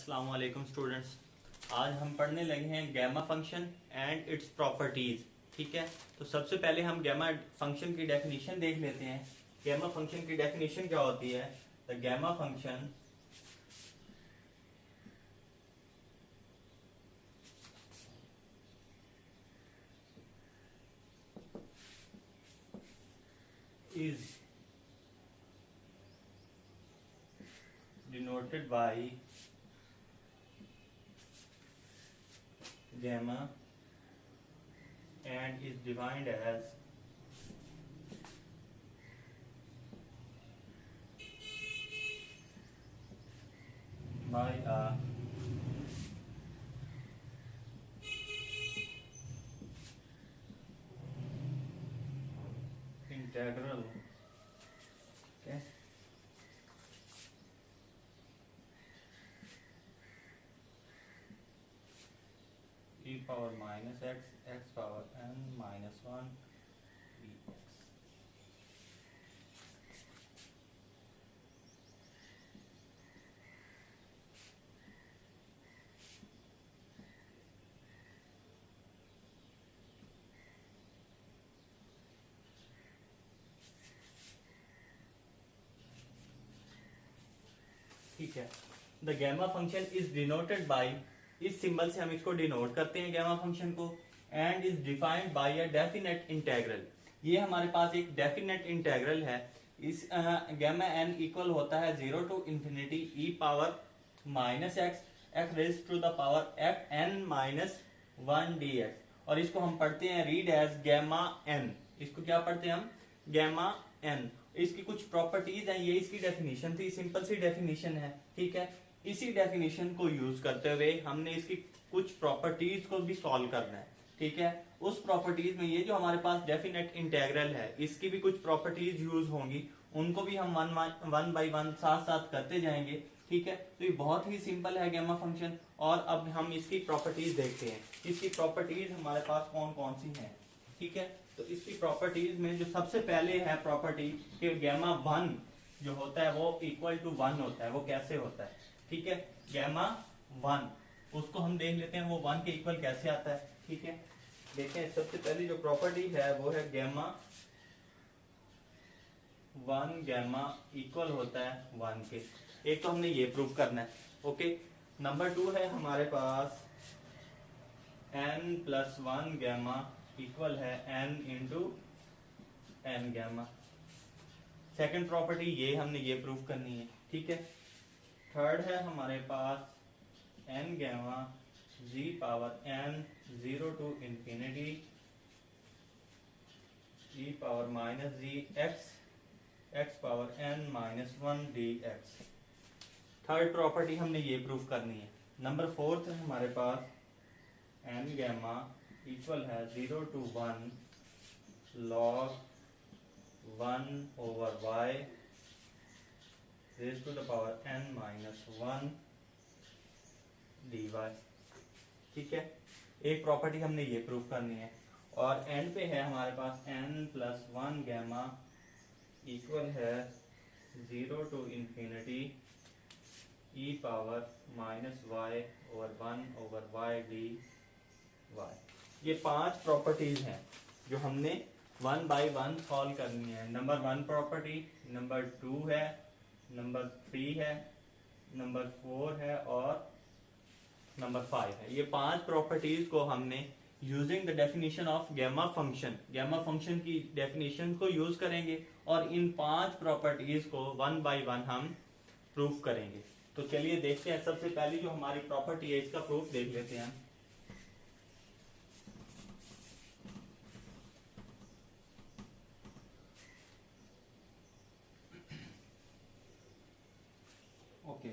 अस्सलाम वालेकुम स्टूडेंट्स। आज हम पढ़ने लगे हैं gamma function and its properties. ठीक है, तो सबसे पहले हम गैमा फंक्शन की डेफिनेशन देख लेते हैं। गैमा फंक्शन की डेफिनेशन क्या होती है? The gamma function is denoted by gamma and is defined as by a integral, okay, e power minus x, x power n minus 1 dx। ठीक है, the gamma function is denoted by, इस symbol से हम इसको denote करते हैं gamma function को, and is defined by a definite integral. ये हमारे पास एक डेफिनेट इंटेग्रल है। इस गैमा एन इक्वल होता है 0 to infinity e power minus x x raise to the power of n minus 1 d x. और इसको हम पढ़ते हैं रीड एज गैमा एन। इसको क्या पढ़ते हैं हम? Gamma n. इसकी कुछ प्रॉपर्टीज हैं, ये इसकी डेफिनेशन थी, सिंपल सी डेफिनेशन है। ठीक है, इसी डेफिनेशन को यूज करते हुए हमने इसकी कुछ प्रॉपर्टीज को भी सॉल्व करना है। ठीक है, उस प्रॉपर्टीज में ये जो हमारे पास डेफिनेट इंटेग्रल है, इसकी भी कुछ प्रॉपर्टीज यूज होंगी, उनको भी हम वन बाय वन साथ साथ करते जाएंगे। ठीक है, तो ये बहुत ही सिंपल है गैमा फंक्शन। और अब हम इसकी प्रॉपर्टीज देखते हैं। इसकी प्रॉपर्टीज हमारे पास कौन कौन सी हैं। ठीक है, तो इसकी प्रॉपर्टीज में जो सबसे पहले है प्रॉपर्टी कि गैमा वन जो होता है वो इक्वल टू 1 होता है। वो कैसे होता है? ठीक है, गैमा वन उसको हम देख लेते हैं, वो 1 के इक्वल कैसे आता है। ठीक है, देखें, सबसे पहली जो प्रॉपर्टी है वो है गैमा वन गैमा इक्वल होता है 1 के। एक तो हमने ये प्रूव करना है। ओके, नंबर 2 है हमारे पास n प्लस 1 गैमा इक्वल है n into n gamma. Second property ये हमने ये प्रूव करनी है। ठीक है, थर्ड है हमारे पास n gamma g power n 0 to infinity e power minus ji x x power n minus 1 d x. Third property हमने ये प्रूव करनी है। नंबर 4 है हमारे पास n गैमा इक्वल है 0 to 1 log 1 over y raised to the power n minus 1 dy। ठीक है, एक प्रॉपर्टी हमने ये प्रूव करनी है। और एंड पे है हमारे पास n प्लस 1 गैमा इक्वल है 0 to infinity e power minus y over 1 over y d y. ये 5 प्रॉपर्टीज हैं जो हमने 1 बाय 1 सॉल्व करनी है। नंबर 1 प्रॉपर्टी, नंबर 2 है, नंबर 3 है, नंबर 4 है और नंबर 5 है। ये 5 प्रॉपर्टीज को हमने using the definition of gamma function की डेफिनेशन को यूज करेंगे और इन 5 प्रॉपर्टीज को 1 बाय 1 हम प्रूफ करेंगे। तो चलिए देखते हैं, सबसे पहली जो हमारी प्रॉपर्टी है इसका प्रूफ देख लेते हैं। ओके,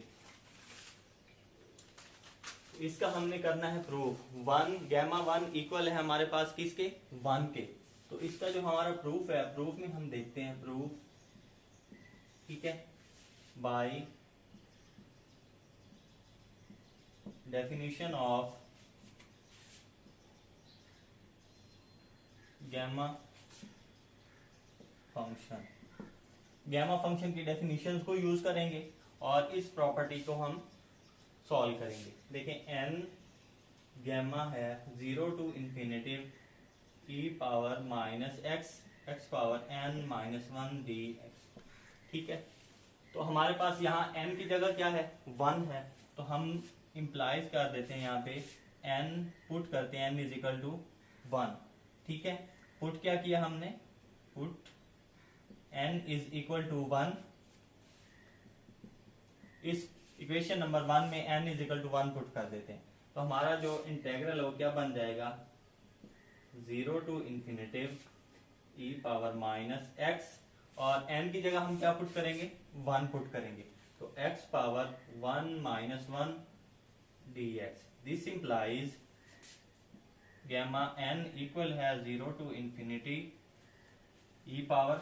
इसका हमने करना है प्रूफ। 1 गैमा 1 इक्वल है हमारे पास किसके? 1 के। तो इसका जो हमारा प्रूफ है, प्रूफ में हम देखते हैं प्रूफ, ठीक है, by definition of gamma function. Gamma function की डेफिनेशन को यूज करेंगे और इस प्रॉपर्टी को हम सॉल्व करेंगे। देखें n गैमा है 0 to infinitive e power minus x power n minus 1 dx। ठीक है, तो हमारे पास यहाँ n की जगह क्या है, 1 है, तो हम इम्प्लाइज कर देते हैं यहाँ पे n पुट करते हैं n इज इक्वल टू 1। ठीक है, पुट क्या किया हमने, put n is equal to 1, इस इक्वेशन नंबर 1 में n is equal to 1 put कर देते हैं, तो हमारा जो इंटेग्रल हो क्या बन जाएगा, 0 to infinitive e power minus x, और n की जगह हम क्या पुट करेंगे, 1 पुट करेंगे, तो x power 1 minus 1 dx। This implies gamma n equal है 0 to infinity e power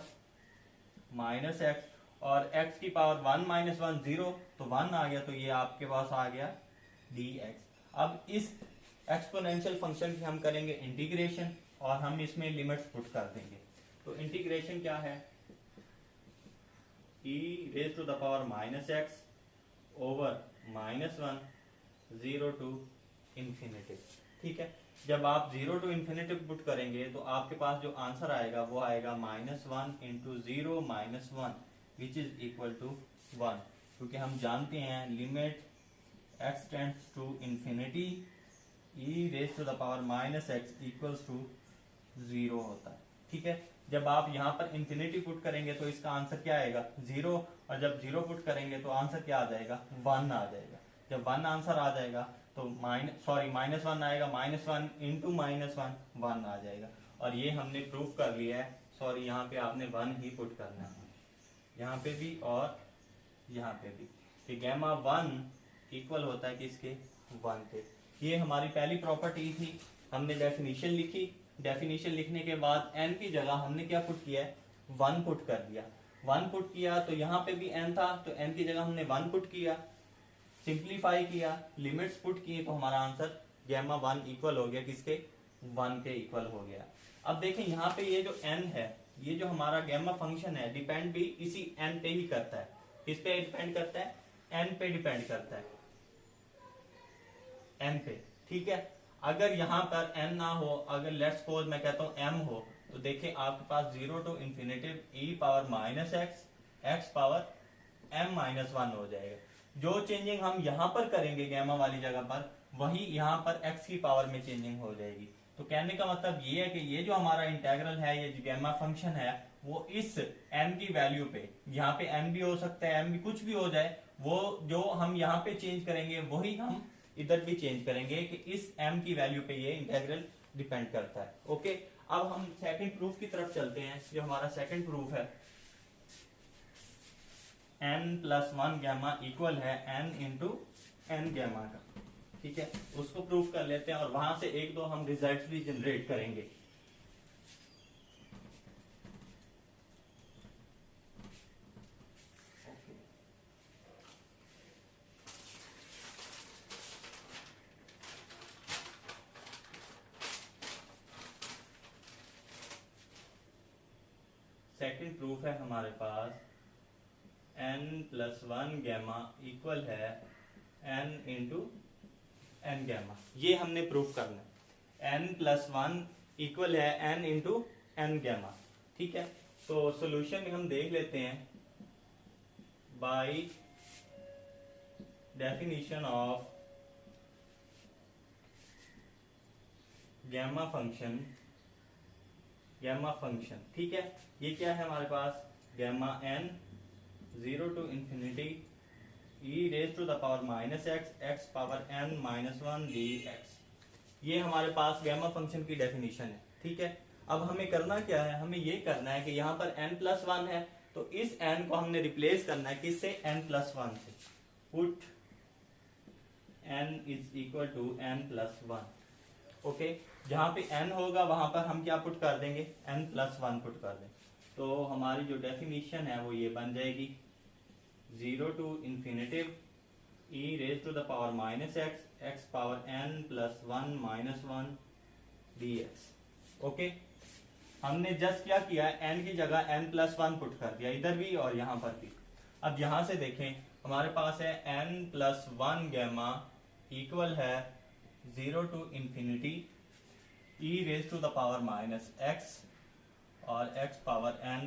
minus x, और x की पावर 1 माइनस 1 0, तो 1 आ गया, तो ये आपके पास आ गया dx। अब इस एक्सपोनेंशियल फंक्शन की हम करेंगे इंटीग्रेशन, और हम इसमें लिमिट्स पुट कर देंगे। तो इंटीग्रेशन क्या है, e raise to the power minus x over minus 1 0 to infinity. ठीक है, जब आप 0 टू इंफिनिटी पुट करेंगे तो आपके पास जो आंसर आएगा वो आएगा -1 into 0 minus 1 which is equal to 1, क्योंकि हम जानते हैं limit x tends to infinity e raise to the power minus x equals to 0 होता है। ठीक है, जब आप यहाँ पर इंफिनिटी पुट करेंगे तो इसका आंसर क्या आएगा, 0, और जब 0 पुट करेंगे तो आंसर क्या आ जाएगा, 1 आ जाएगा। जब 1 आंसर आ जाएगा तो माइनस 1 आएगा, -1 इंटू -1 1 आ जाएगा, और ये हमने प्रूफ कर लिया है। सॉरी, यहाँ पे आपने 1 ही पुट करना है, यहाँ पे भी और यहाँ पे भी, कि गैमा 1 इक्वल होता है किसके, 1 के। ये हमारी पहली प्रॉपर्टी थी, हमने डेफिनेशन लिखी, डेफिनेशन लिखने के बाद n की जगह हमने क्या पुट किया है, 1 पुट कर दिया। 1 पुट किया तो यहाँ पे भी n था, तो n की जगह हमने 1 पुट किया, सिंप्लीफाई किया, लिमिट्स पुट किए, तो हमारा आंसर गैमा 1 इक्वल हो गया किसके, 1 के इक्वल हो गया। अब देखें यहाँ पे ये जो n है, ये जो हमारा गैमा फंक्शन है, डिपेंड भी इसी n पे ही करता है। किस पे डिपेंड करता है, n पे डिपेंड करता है, n पे। ठीक है, अगर यहाँ पर n ना हो, अगर लेट्स सपोज मैं कहता हूँ m हो, तो देखें आपके पास 0 to infinitive e power minus x power m minus 1 हो जाएगा। जो चेंजिंग हम यहाँ पर करेंगे गैमा वाली जगह पर, वही यहाँ पर x की पावर में चेंजिंग हो जाएगी। तो कहने का मतलब ये है कि ये जो हमारा इंटेग्रल है, ये जो गैमा फंक्शन है, वो इस m की वैल्यू पे, यहाँ पे n भी हो सकता है, m भी कुछ भी हो जाए, वो जो हम यहाँ पे चेंज करेंगे वही हम इधर भी चेंज करेंगे, कि इस m की वैल्यू पे ये इंटेग्रल डिपेंड करता है। ओके, अब हम सेकंड प्रूफ की तरफ चलते हैं। जो हमारा सेकंड प्रूफ है, n+1 गैमा इक्वल है n इंटू n गैमा का। ठीक है, उसको प्रूफ कर लेते हैं, और वहां से एक दो हम रिजल्ट भी जनरेट करेंगे। सेकंड प्रूफ है हमारे पास n+1 गैमा इक्वल है n इंटू n गैमा। ये हमने प्रूफ करना है, n+1 इक्वल है n इंटू n गैमा। ठीक है, तो सॉल्यूशन में हम देख लेते हैं, by definition of gamma function, gamma function. ठीक है, ये क्या है हमारे पास, gamma n 0 to infinity e raise to the power minus x power n minus 1 dx। ये हमारे पास गैमा फंक्शन की डेफिनेशन है। ठीक है, अब हमें करना क्या है, हमें ये करना है कि यहाँ पर n+1 है, तो इस n को हमने रिप्लेस करना है किससे, n+1 से। Put n is equal to n+1। Okay, जहां पे n होगा वहां पर हम क्या पुट कर देंगे, n+1 पुट कर देंगे। तो हमारी जो डेफिनेशन है वो ये बन जाएगी, 0 to infinitive e raise to the power minus x power n+1 minus 1 dx। Okay, हमने जस्ट क्या किया, n की जगह n+1 पुट कर दिया, इधर भी और यहाँ पर भी। अब यहाँ से देखें, हमारे पास है n+1 गैमा इक्वल है 0 to infinity e raise to the power minus x और x power n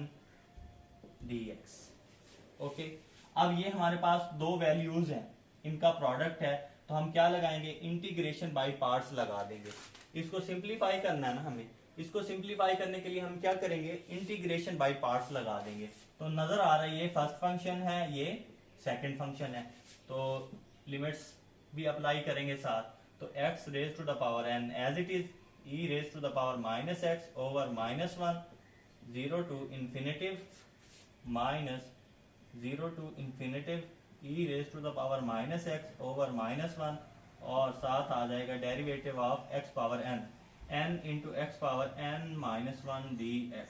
dx। Okay, अब ये हमारे पास दो वैल्यूज हैं, इनका प्रोडक्ट है, तो हम क्या लगाएंगे, इंटीग्रेशन बाय पार्ट्स लगा देंगे। इसको सिंप्लीफाई करना है ना हमें, इसको सिंप्लीफाई करने के लिए हम क्या करेंगे, इंटीग्रेशन बाय पार्ट्स लगा देंगे। तो नजर आ रहा है ये फर्स्ट फंक्शन है, ये सेकंड फंक्शन है, तो लिमिट्स भी अप्लाई करेंगे साथ। तो x raise to the power n as it is e raise to the power minus x over -1 0 to infinity minus 0 to infinity e raise to the power minus x over -1 और साथ आ जाएगा derivative of x power n into x पावर n-1 dx।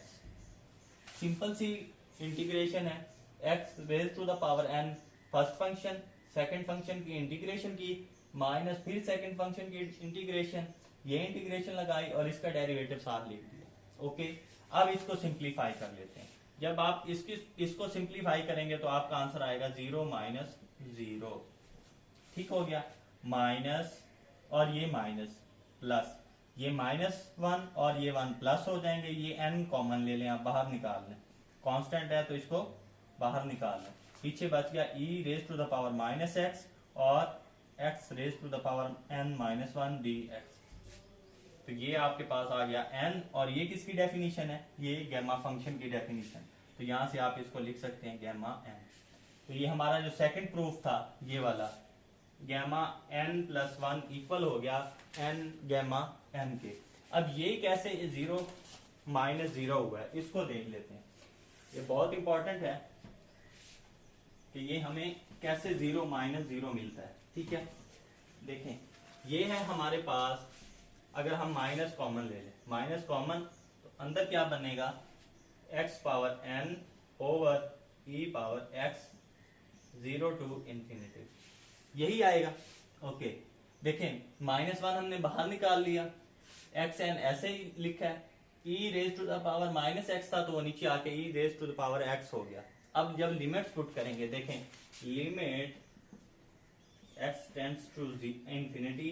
Simple सी integration है, x raise to the power n first function, second function की integration की, minus फिर सेकंड फंक्शन की इंटीग्रेशन, ये इंटीग्रेशन लगाई और इसका डेरिवेटिव साथ लिख दिया। ओके, अब इसको सिंप्लीफाई कर लेते हैं। जब आप इसको सिंप्लीफाई करेंगे तो आपका आंसर आएगा 0 - 0, ठीक हो गया, माइनस और ये माइनस प्लस, ये -1 और ये 1 प्लस हो जाएंगे, ये n कॉमन ले लें, आप बाहर निकाल लें, कांस्टेंट है तो इसको बाहर निकाल लें, पीछे बच गया e raise to the power minus x और x raise to the power n-1 dx। तो ये आपके पास आ गया n, और ये किसकी डेफिनेशन है, ये गैमा फंक्शन की डेफिनेशन। तो यहां से आप इसको लिख सकते हैं गैमा n। तो ये हमारा जो सेकंड प्रूफ था ये वाला, गैमा n+1 इक्वल हो गया n गैमा n के। अब ये कैसे 0 - 0 हुआ है, इसको देख लेते हैं। ये बहुत इंपॉर्टेंट है कि ये हमें कैसे 0 - 0 मिलता है। ठीक है, देखें, ये है हमारे पास, अगर हम माइनस कॉमन ले लें, माइनस कॉमन, तो अंदर क्या बनेगा, x power n over e power x 0 to infinity, यही आएगा। ओके, देखें, -1 हमने बाहर निकाल लिया, x n ऐसे ही लिखा है, e raise to the power minus x था तो वो नीचे आके e raise to the power x हो गया। अब जब लिमिट्स पुट करेंगे, देखें, limit x tends to infinity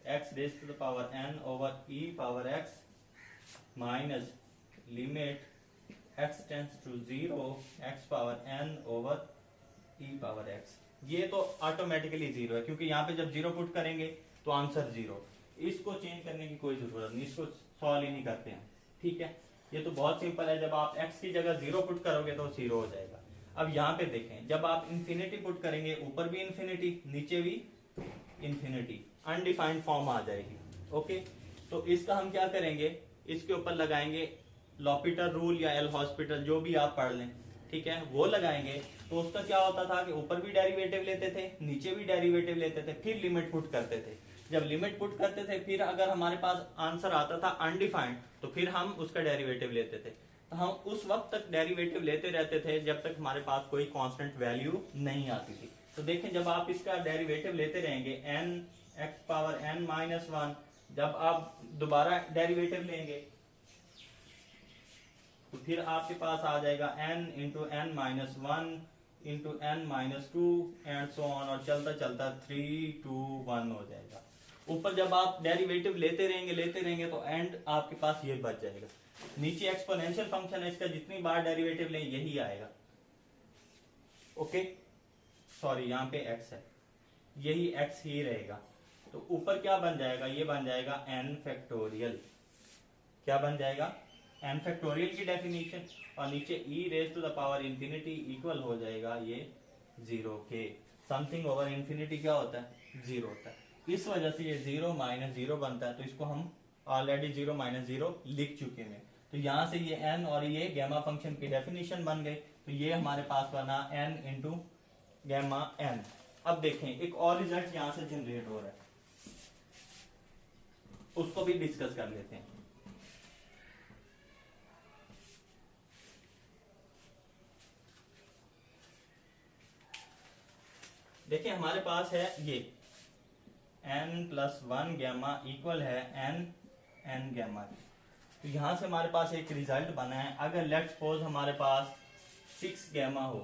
x raise to the power n over e power x minus limit x tends to 0 x power n over e power x। ये तो automatically 0 है, क्योंकि यहाँ पे जब 0 पुट करेंगे तो आंसर 0। इसको चेंज करने की कोई जरूरत नहीं, इसको सॉल्व ही नहीं करते हैं। ठीक है, ये तो बहुत सिंपल है, जब आप x की जगह 0 पुट करोगे तो 0 हो जाएगा। अब यहाँ पे देखें, जब आप इंफिनिटी पुट करेंगे, ऊपर भी इंफिनिटी नीचे भी इंफिनिटी, अनडिफाइंड फॉर्म आ जाएगी। ओके, तो इसका हम क्या करेंगे, इसके ऊपर लगाएंगे लॉपिटर रूल या एल हॉस्पिटल, जो भी आप पढ़ लें, ठीक है, वो लगाएंगे। तो उसका क्या होता था कि ऊपर भी डेरिवेटिव लेते थे, नीचे भी डेरिवेटिव लेते थे, फिर लिमिट पुट करते थे। जब लिमिट पुट करते थे, फिर अगर हमारे पास आंसर आता था अनडिफाइंड, तो फिर हम उसका डेरिवेटिव लेते थे। तो हम उस वक्त तक डेरिवेटिव लेते रहते थे जब तक हमारे पास कोई कांस्टेंट वैल्यू नहीं आती थी। तो देखें, जब आप इसका डेरिवेटिव लेते रहेंगे n x पावर n-1, जब आप दोबारा डेरिवेटिव लेंगे तो फिर आपके पास आ जाएगा n into n-1 into n-2 and so on, और चलता चलता 3, 2, 1 हो जाएगा। ऊपर जब आप डेरिवेटिव लेते रहेंगे तो एंड आपके पास ये बच जाएगा। नीचे एक्सपोनेंशियल फंक्शन है, इसका जितनी बार डेरिवेटिव लें यही आएगा। ओके, सॉरी, यहाँ पे x है, यही x ही रहेगा। तो ऊपर क्या बन जाएगा, ये बन जाएगा n फैक्टोरियल। क्या बन जाएगा, n फैक्टोरियल की डेफिनेशन, और नीचे e raise to the power infinity equal हो जाएगा ये 0 के। समथिंग ओवर इंफिनिटी क्या होता है, 0 होता है, इस वजह से ये 0 - 0 बनता है। तो इसको हम ऑलरेडी 0 - 0 लिख चुके हैं। तो यहाँ से ये n और ये गैमा फंक्शन की डेफिनेशन बन गई। तो ये हमारे पास बना n इंटू गैमा n। अब देखें, एक और रिजल्ट यहाँ से जनरेट हो रहा है, उसको भी डिस्कस कर लेते हैं। देखिए, हमारे पास है ये n+1 गैमा इक्वल है n गैमा। तो यहां से हमारे पास एक रिजल्ट बना है। अगर लेट्स सपोज हमारे पास 6 गैमा हो,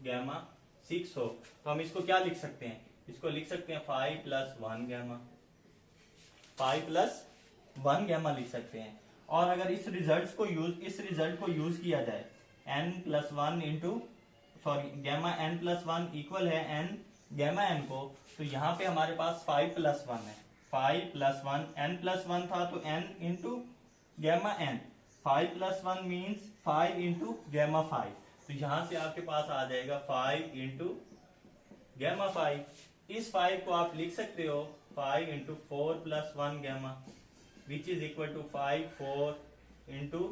गैमा 6 हो तो हम इसको क्या लिख सकते हैं, इसको लिख सकते हैं 5 + 1 गैमा, 5 + 1 गैमा लिख सकते हैं। और अगर इस रिजल्ट को यूज किया जाए n+1 into gamma n+1 equal है n गैमा n को, तो यहाँ पे हमारे पास 5 + 1 है, 5 + 1 n+1 था तो n into gamma n, 5 + 1 means 5 into gamma 5, तो यहां से आपके पास आ जाएगा 5 इंटू गैमा 5। इस 5 को आप लिख सकते हो 5 into 4 + 1 gamma which is equal to 5 4 into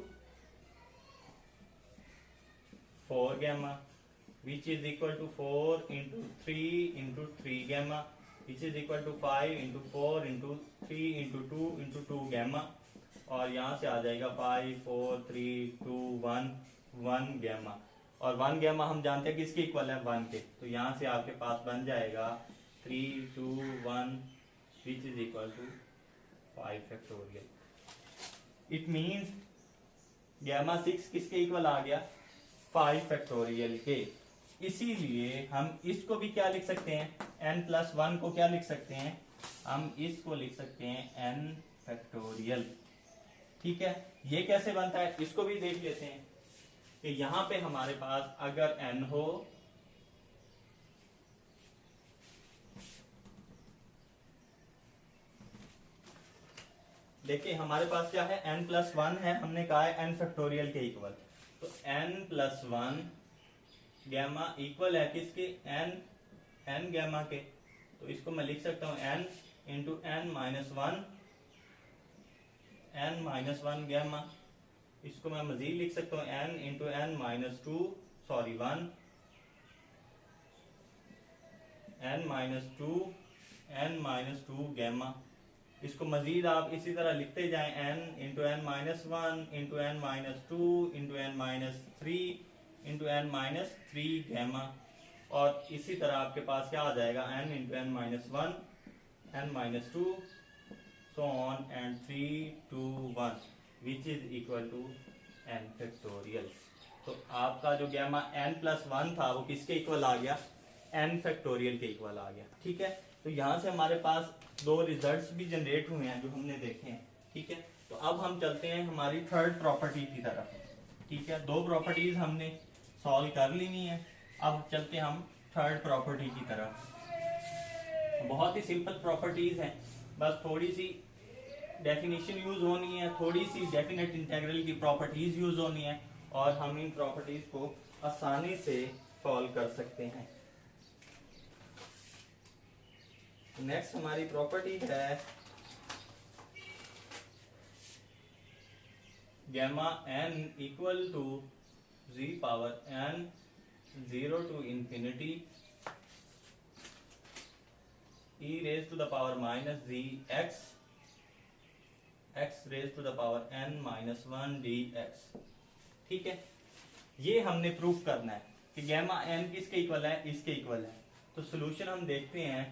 4 gamma which is equal to 4 into 3 into 3 gamma which is equal to 5 into 4 into 3 into 2 into 2 gamma, और यहाँ से आ जाएगा 5 4 3 2 1 1 गैमा, और 1 गैमा हम जानते हैं किसके इक्वल है 1 के, तो यहाँ से आपके पास बन जाएगा 3 2 1 which is equal to 5 factorial. It means gamma 6 किसके इक्वल आ गया 5 फैक्टोरियल के। इसीलिए हम इसको भी क्या लिख सकते हैं n+1 को क्या लिख सकते हैं, हम इसको लिख सकते हैं n फैक्टोरियल। ठीक है, ये कैसे बनता है इसको भी देख लेते हैं कि यहां पे हमारे पास अगर n हो देखिए हमारे पास क्या है n+1 है, हमने कहा है n फैक्टोरियल के इक्वल, तो n+1 गैमा इक्वल है किसके n गैमा के, तो इसको मैं लिख सकता हूं n इंटू n-1 गैमा, इसको मैं मजीद लिख सकता हूं n into n-2 sorry 1 n-2 gamma, इसको मजीद आप इसी तरह लिखते जाएं n into n-1 into n-2 into n-3 into n-3 gamma, और इसी तरह आपके पास क्या आ जाएगा n into n-1 n-2 so on and 3 2 1 which is equal to n factorial. तो आपका जो गैमा n+1 था वो किसके इक्वल आ गया n फैक्टोरियल के इक्वल आ गया। ठीक है, तो यहां से हमारे पास दो रिजल्ट्स भी जनरेट हुए हैं जो हमने देखे हैं। ठीक है, तो अब हम चलते हैं हमारी थर्ड प्रॉपर्टी की तरफ। ठीक है, दो प्रॉपर्टीज हमने सॉल्व कर लेनी है, अब चलते हैं हम थर्ड प्रॉपर्टी की तरफ। बहुत ही सिंपल प्रॉपर्टीज हैं, बस थोड़ी सी डेफिनेशन यूज होनी है, थोड़ी सी डेफिनेट इंटीग्रल की प्रॉपर्टीज यूज होनी है, और हम इन प्रॉपर्टीज को आसानी से सॉल्व कर सकते हैं। नेक्स्ट हमारी प्रॉपर्टी है gamma n equal to z power n 0 to infinity e raised to the power minus z x raised to the power n minus 1 dx। ठीक है, ये हमने प्रूफ करना है कि गैमा n किसके इक्वल है, इसके इक्वल है। तो सॉल्यूशन हम देखते हैं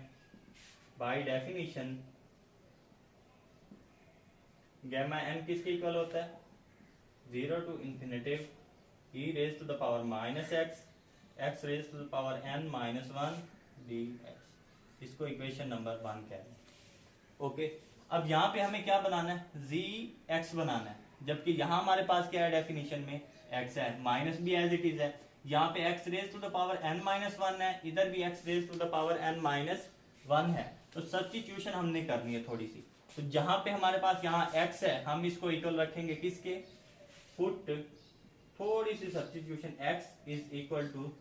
बाय डेफिनेशन गैमा n किसके इक्वल होता है 0 to infinity e raised to the power minus x raised to the power n minus 1 dx। इसको इक्वेशन नंबर 1 कह रहे हैं। ओके, अब यहाँ पे हमें क्या बनाना है gx बनाना है, जबकि यहाँ हमारे पास क्या है डेफिनेशन में x है, माइनस भी एज इट इज है, यहाँ पे x raise to the power n minus 1 है, इधर भी x raise to the power n minus 1 है। तो सब्स्टिट्यूशन हमने करनी है थोड़ी सी, तो जहां पे हमारे पास यहाँ x है हम इसको इक्वल रखेंगे किसके, पुट थोड़ी सी substitution x is equal to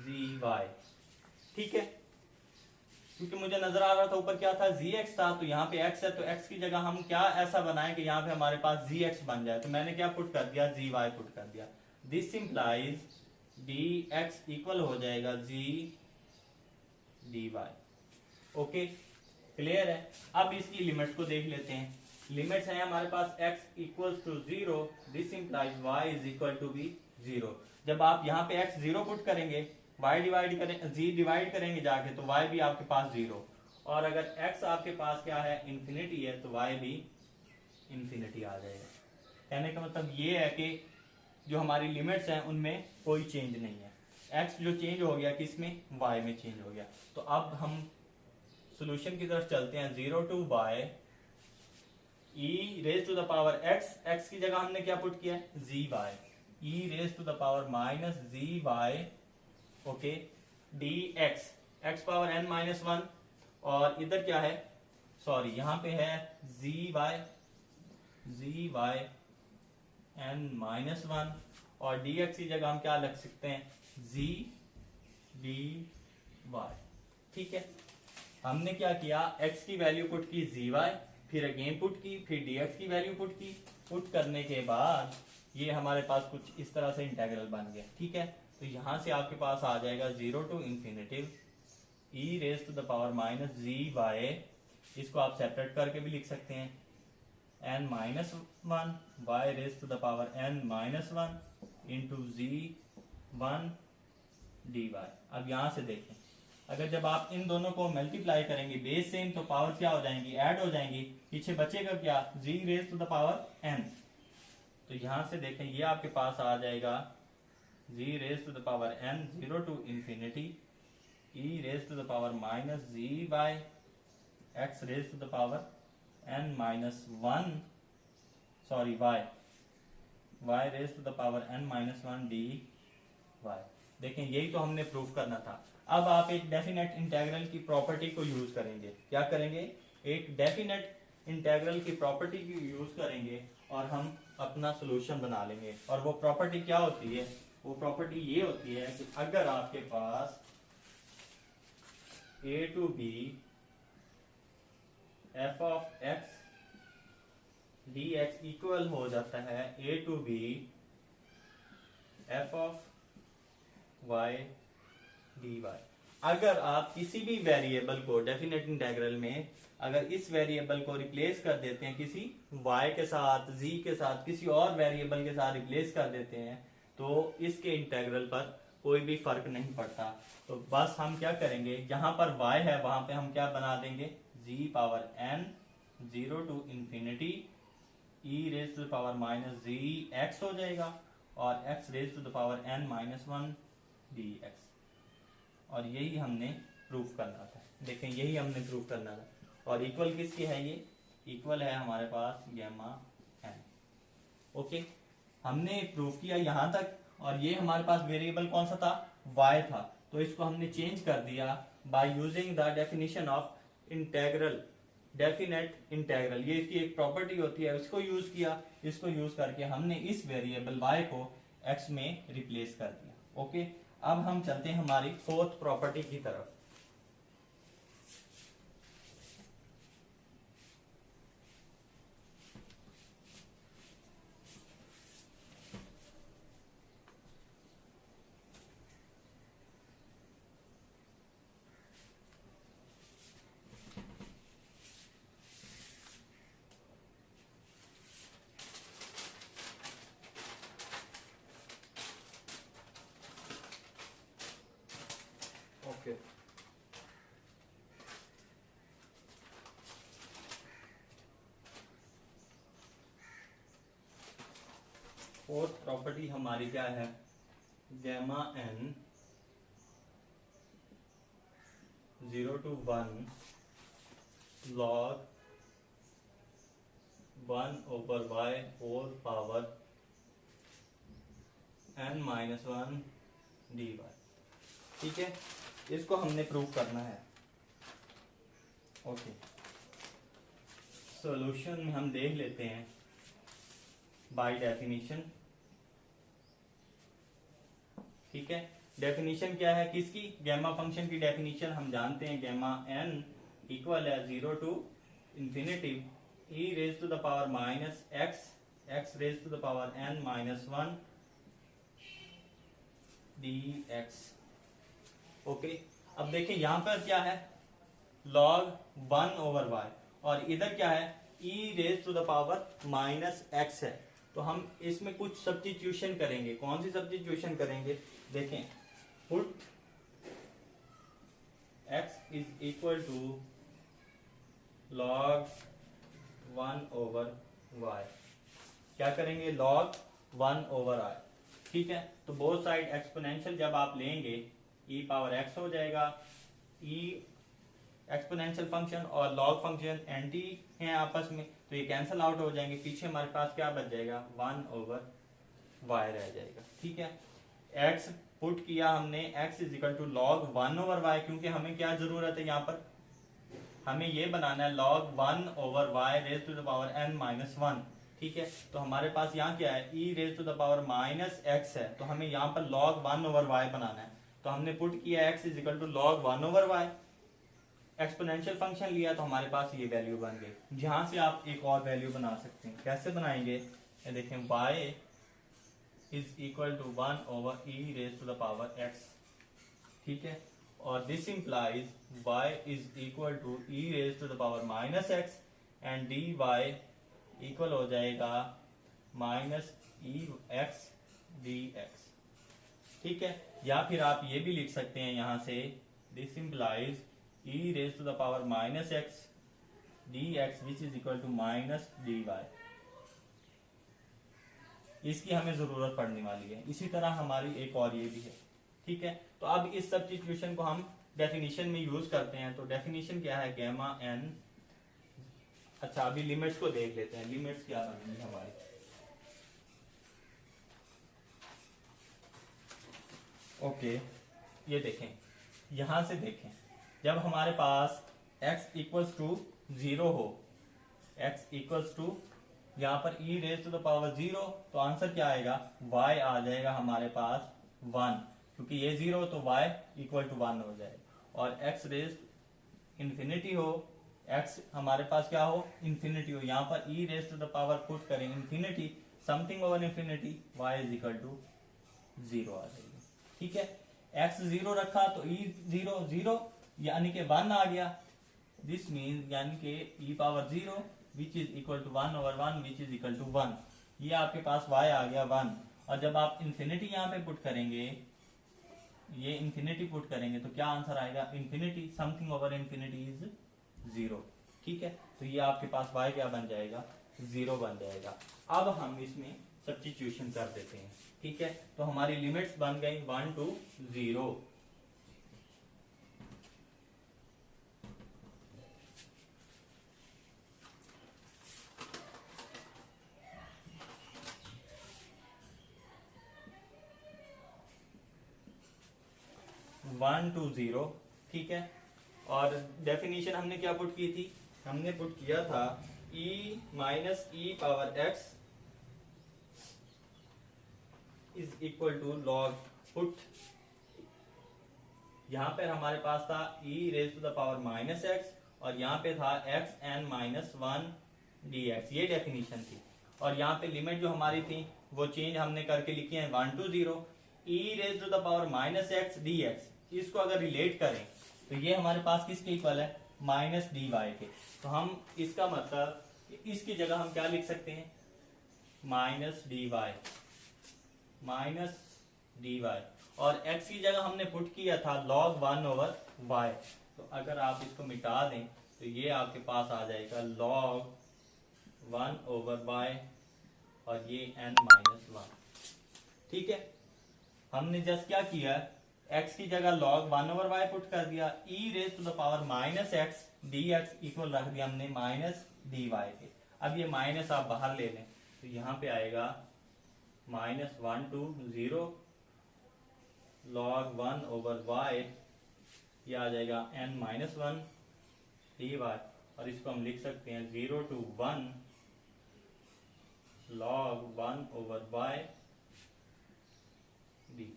zy। ठीक है, क्योंकि मुझे नजर आ रहा था ऊपर क्या था gx था, तो यहाँ पे x है, तो x की जगह हम क्या ऐसा बनाएं कि यहाँ पे हमारे पास gx बन जाए, तो मैंने क्या पुट कर दिया gy पुट कर दिया। दिस इंप्लाइज dx इक्वल हो जाएगा g dy। ओके, क्लियर है। अब इसकी लिमिट्स को देख लेते हैं। लिमिट्स है हमारे पास x equals to 0, this implies y is equal to B 0। जब आप यहाँ पे x 0 पुट करेंगे, y डिवाइड करें z डिवाइड करेंगे जाके, तो y भी आपके पास 0, और अगर x आपके पास क्या है इंफिनिटी है, तो y भी इंफिनिटी आ जाएगा। कहने का मतलब ये है कि जो हमारी लिमिट्स हैं उनमें कोई चेंज नहीं है। एक्स जो चेंज हो गया किस में, वाई में चेंज हो गया। तो अब हम सॉल्यूशन की तरफ चलते हैं। 0 to y e raise to the power x, x की जगह हमने क्या पुट किया है, zy, e raise to the power minus zy, okay, dx, x power n minus 1, और इधर क्या है, सॉरी यहाँ पे है zy n माइनस 1, और dx की जगह हम क्या लग सकते हैं, z dy। ठीक है, हमने क्या किया, x की वैल्यू पुट की zy, फिर अगेन पुट की, फिर dx की वैल्यू पुट की। पुट करने के बाद ये हमारे पास कुछ इस तरह से इंटेग्रल बन गया। ठीक है, तो यहां से आपके पास आ जाएगा 0 to infinitive e raise to the power minus zy, इसको आप सेपरेट करके भी लिख सकते हैं, n minus 1 y raise to the power n minus 1 into z1 dy। अब यहां से देखें, अगर जब आप इन दोनों को मल्टीप्लाई करेंगे बेस सेम, तो पावर क्या हो जाएंगी, ऐड हो जाएंगी, पीछे बचेगा क्या, g raise to the power n। तो यहां से देखें ये आपके पास आ जाएगा g raise to the power n 0 to infinity e raise to the power minus zy x raise to the power n minus 1, sorry y raise to the power n minus 1 dy। देखें यही तो हमने proof करना था। अब आप एक definite integral की प्रॉपर्टी को यूज करेंगे। क्या करेंगे, एक डेफिनेट इंटेग्रल की प्रॉपर्टी को यूज करेंगे और हम अपना सॉल्यूशन बना लेंगे। और वो प्रॉपर्टी क्या होती है, वो प्रॉपर्टी ये होती है कि अगर आपके पास a to b f of x dx equal हो जाता है a to b f of y dy। अगर आप किसी भी वेरिएबल को डेफिनेट इंटेग्रल में अगर इस वेरिएबल को रिप्लेस कर देते हैं किसी y के साथ, z के साथ, किसी और वेरिएबल के साथ रिप्लेस कर देते हैं, तो इसके इंटेग्रल पर कोई भी फर्क नहीं पड़ता। तो बस हम क्या करेंगे, जहां पर y है वहां पे हम क्या बना देंगे, g power n 0 to infinity e raise to the power minus ji X हो जाएगा, और x raise to the power n minus 1 dx। और यही हमने प्रूफ करना था। देखें यही हमने प्रूफ करना था। और इक्वल किसकी है, ये इक्वल है हमारे पास गैमा n। ओके, हमने प्रूफ किया यहां तक, और ये हमारे पास वेरिएबल कौन सा था, y था। तो इसको हमने चेंज कर दिया by using the definition of integral, definite integral. ये इसकी एक प्रॉपर्टी होती है, इसको यूज किया। इसको यूज करके हमने इस वेरिएबल y को x में रिप्लेस कर दिया। ओके, अब हम चलते हैं हमारी फोर्थ प्रॉपर्टी की तरफ। ओके, फोर्थ प्रॉपर्टी हमारी क्या है, gamma n 0 to 1 log 1 over y whole power n minus 1 dy। ठीक है, इसको हमने प्रूव करना है। ओके, सॉल्यूशन में हम देख लेते हैं बाय डेफिनेशन। ठीक है, डेफिनेशन क्या है किसकी, गैमा फंक्शन की डेफिनेशन हम जानते हैं, गैमा n इक्वल है 0 to infinity e raise to the power minus x raise to the power n minus 1 dx। Okay, अब देखें यहां पर क्या है, log 1 ओवर y, और इधर क्या है, e raise to the power minus x है। तो हम इसमें कुछ सब्स्टिट्यूशन करेंगे। कौन सी सब्स्टिट्यूशन करेंगे, देखें, put x is equal to log 1 over y। क्या करेंगे, log 1 ओवर i। ठीक है, तो बोथ साइड एक्सपोनेंशियल जब आप लेंगे e पावर x हो जाएगा। e एक्सपोनेंशियल फंक्शन और लॉग फंक्शन एंटी हैं आपस में, तो ये कैंसिल आउट हो जाएंगे। पीछे हमारे पास क्या बच जाएगा, 1/y रह जाएगा। ठीक है, x पुट किया हमने, x is equal to log 1/y, क्योंकि हमें क्या जरूरत है यहाँ पर, हमें ये बनाना है log 1/y raise to the power n-1। ठीक है, तो हमारे पास यहाँ क्या है, e raise to the power -x है, तो हमें यहाँ पर log 1/y बनाना है। तो हमने पुट किया x is equal to log 1/y, exponential function लिया तो हमारे पास ये वैल्यू बन गई। जहां से आप एक और वैल्यू बना सकते हैं, कैसे बनाएंगे, ये देखें, y is equal to 1/e raise to the power x। ठीक है, और this implies y is equal to e raise to the power -x and dy equal हो जाएगा -ex dx। ठीक है, या फिर आप ये भी लिख सकते हैं यहां से, this implies e raise to the power -x dx which is equal to -dy। इसकी हमें जरूरत पड़ने वाली है। इसी तरह हमारी एक और ये भी है। ठीक है, तो अब इस सब्स्टिट्यूशन को हम डेफिनेशन में यूज करते हैं। तो डेफिनेशन क्या है, गैमा n। अच्छा, अभी लिमिट्स को देख लेते हैं, लिमिट्स क्या बनेंगी हमारी। ओके, ये देखें, यहां से देखें, जब हमारे पास x इक्वल्स टू 0 हो, x इक्वल्स टू यहाँ पर e raise to the power 0, तो आंसर क्या आएगा, y आ जाएगा हमारे पास 1, क्योंकि ये 0 तो y इक्वल टू 1 हो जाएगा। और x रेज इंफिनिटी हो, x हमारे पास क्या हो, इंफिनिटी हो, यहाँ पर e raise to the power put करें infinity, something over infinity, y is equal to 0 आ जाएगी। ठीक है, x 0 रखा तो e 0 यानी कि 1 आ गया। दिस मीन यानी कि e power 0 which is equal to 1/1 which is equal to 1, ये आपके पास y आ गया 1। और जब आप इंफिनिटी यहाँ पे पुट करेंगे, ये इंफिनिटी पुट करेंगे तो क्या आंसर आएगा, infinity, something over infinity is 0। ठीक है, तो ये आपके पास y क्या बन जाएगा, 0 बन जाएगा। अब हम इसमें सब्स्टिट्यूशन कर देते हैं। ठीक है, तो हमारी लिमिट्स बन गई 1 to 0। One two 0। ठीक है, और डेफिनेशन हमने क्या पुट की थी, हमने पुट किया था e minus E power x is equal to log put, यहां पर हमारे पास था e raise to the power -x और यहाँ पे था x(n-1) dx, ये डेफिनेशन थी। और यहाँ पे लिमिट जो हमारी थी वो चेंज हमने करके लिखी है 1 to 0, e raise to the power -x dx। इसको अगर रिलेट करें तो ये हमारे पास किसके इक्वल है, -dy के। तो हम इसका मतलब इसकी जगह हम क्या लिख सकते हैं, -dy, और x की जगह हमने पुट किया था log 1/y। तो अगर आप इसको मिटा दें तो ये आपके पास आ जाएगा log 1/y और ये n-1। ठीक है, हमने जस्ट क्या किया, x की जगह log 1/y पुट कर दिया, e raise to the power -x dx equal रख दिया हमने -dy के। अब ये माइनस आप बाहर ले लें तो यहाँ पे आएगा -1 to 0 log 1/y, ये आ जाएगा n-1 dy, और इसको हम लिख सकते हैं 0 to 1 log 1/y dy।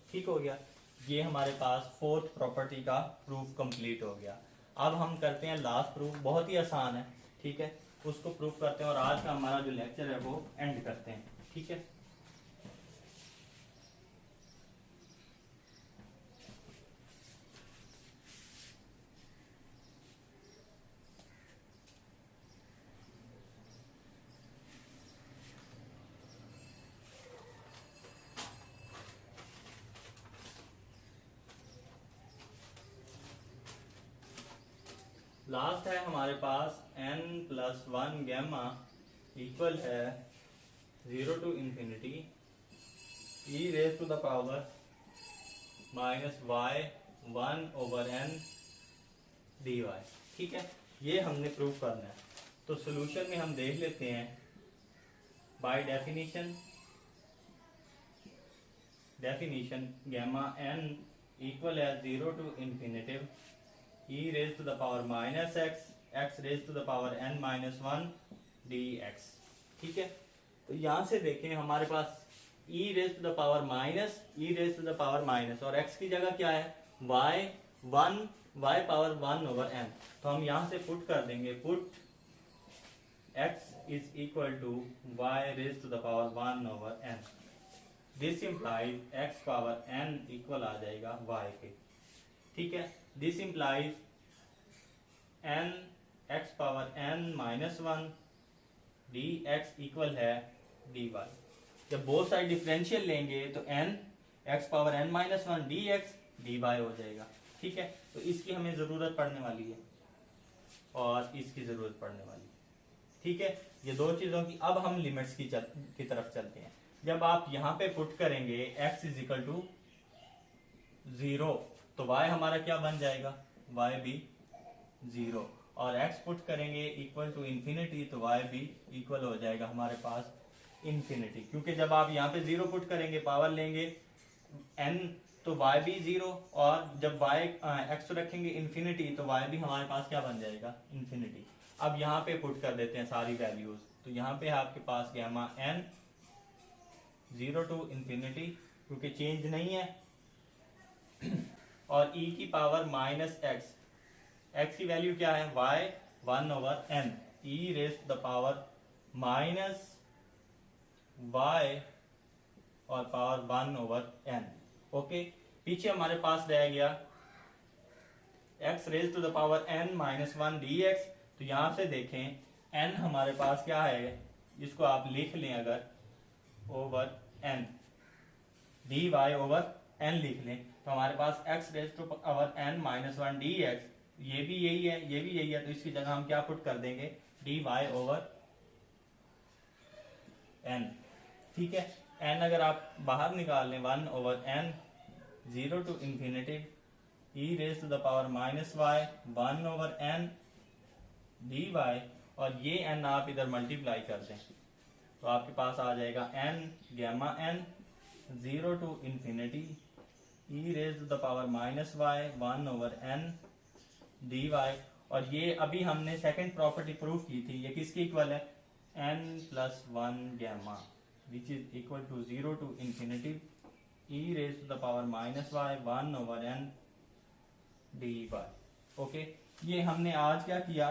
ठीक हो गया, ये हमारे पास फोर्थ प्रॉपर्टी का प्रूफ कंप्लीट हो गया। अब हम करते हैं लास्ट प्रूफ, बहुत ही आसान है। ठीक है, उसको प्रूफ करते हैं और आज का हमारा जो लेक्चर है वो एंड करते हैं। ठीक है, लास्ट है हमारे पास n+1 गैमा इक्वल है 0 to infinity E raise to the power minus Y 1/n dy। ठीक है, ये हमने प्रूव करना है। तो सोल्यूशन में हम देख लेते हैं by definition gamma n equal है 0 to infinitive e raise to the power minus x raise to the power n minus 1 dx। ठीक है, तो यहां से देखें हमारे पास e raise to the power minus e raise to the power minus और x की जगह क्या है y पावर 1/n। तो हम यहां से पुट कर देंगे, put x is equal to y raise to the power 1/n। This implies x power n equal आ जाएगा y के। ठीक है, this implies n x power n minus 1 dx equal है dy। जब बोथ साइड डिफरेंशियल लेंगे तो n x power n minus 1 dx dy हो जाएगा। ठीक है, तो इसकी हमें जरूरत पड़ने वाली है और इसकी जरूरत पड़ने वाली है। ठीक है, ये दो चीजों की। अब हम लिमिट्स की तरफ चलते हैं। जब आप यहाँ पे पुट करेंगे x इज इक्वल टू 0 तो y हमारा क्या बन जाएगा, y भी 0, और x पुट करेंगे इक्वल टू इंफिनिटी तो y भी इक्वल हो जाएगा हमारे पास इंफिनिटी। क्योंकि जब आप यहाँ पे 0 पुट करेंगे, पावर लेंगे n तो y भी 0, और जब x रखेंगे इंफिनिटी तो y भी हमारे पास क्या बन जाएगा, इंफिनिटी। अब यहाँ पे पुट कर देते हैं सारी वैल्यूज। तो यहाँ पे आपके पास गैमा n 0 टू इंफिनिटी क्योंकि चेंज नहीं है, और e की पावर माइनस x की वैल्यू क्या है y 1/n e raise to the power minus y और पावर 1/n। ओके, पीछे हमारे पास रह गया x raise to the power n minus 1 dx। तो यहां से देखें n हमारे पास क्या है, इसको आप लिख लें अगर over n dy over n लिख लें तो हमारे पास x raise to power n minus 1 dx, ये भी यही है, ये भी यही है, तो इसकी जगह हम क्या पुट कर देंगे dy ओवर n। ठीक है, n अगर आप बाहर निकाल लें 1/n 0 to infinity e raise to the power minus y 1/n dy, और ये n आप इधर मल्टीप्लाई कर दें तो आपके पास आ जाएगा n gamma n 0 to infinity e raise to the power minus y 1/n dy। और ये अभी हमने सेकंड प्रॉपर्टी प्रूव की थी, ये किसकी इक्वल है n plus 1 gamma which is equal to 0 to infinity e raise to the power minus y 1/n dy। Okay, ये हमने आज क्या किया,